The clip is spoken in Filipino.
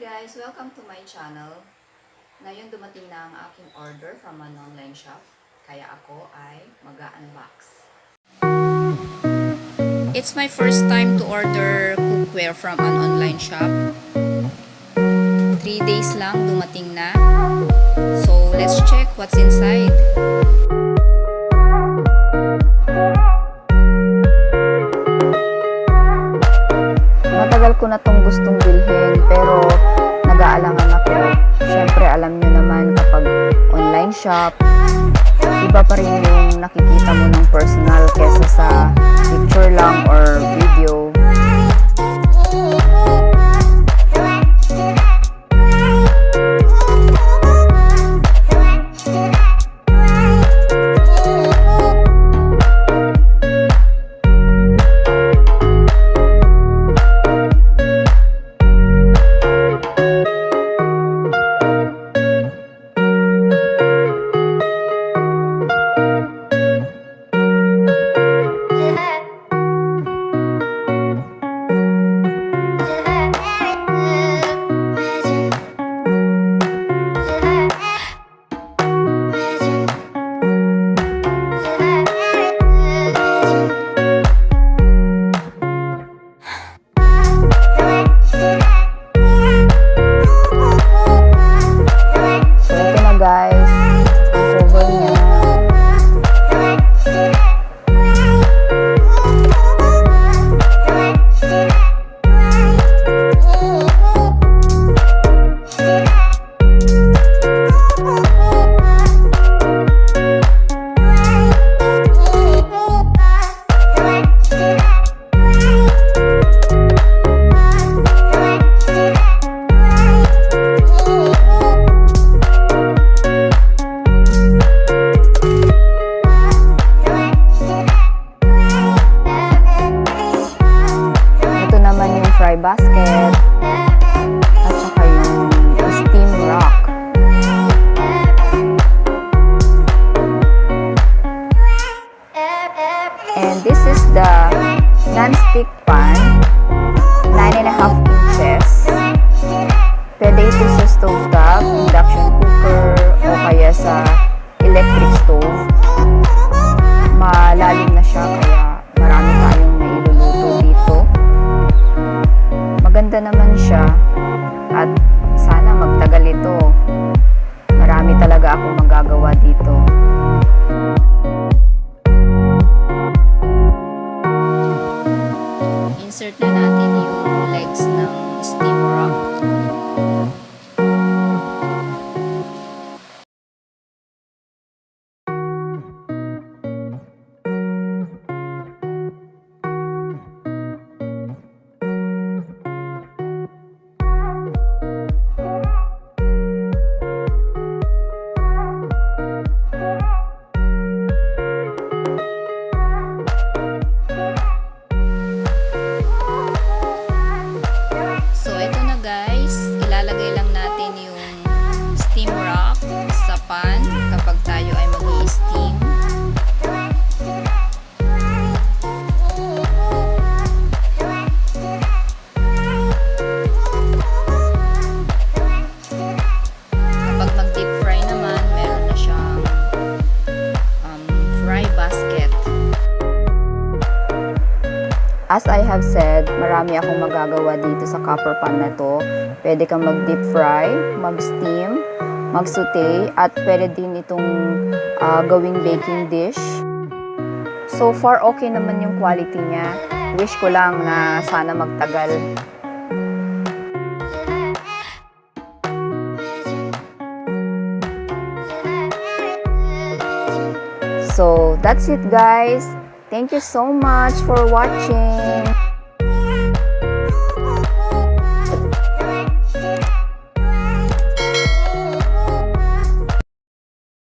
guys! Welcome to my channel. Ngayon dumating na ang aking order from an online shop. Kaya ako ay mag-unbox. It's my first time to order cookware from an online shop. 3 days lang dumating na. So let's check what's inside. Matagal ko na tong gustong bilhin pero nag-aalangan ako. Siyempre alam nyo naman kapag online shop, iba pa rin yung nakikita mo ng personal kesa sa picture lang or video. Guys, ang cover niya. Fry basket at saka yung steam rock. And this is the non-stick pan, 9.5 inches. Pwede ito sa stove top, induction cooker o kaya sa electric stove. Malalim na siya kaya marami tayong mailuluto dito. Maganda naman siya at sana magtagal ito. Marami talaga akong magagawa dito. Insert na natin yung legs ng steam rock. Ilalagay lang natin yung steam rock sa pan kapag tayo ay mag-i-steam. Kapag mag-deep fry naman, meron na siyang fry basket. As I have said, marami akong magagawa dito sa copper pan na to. Pwede kang mag-deep fry, mag-steam, mag-saute, at pwede din itong gawing baking dish. So far, okay naman yung quality niya. Wish ko lang na sana magtagal. So, that's it guys. Thank you so much for watching.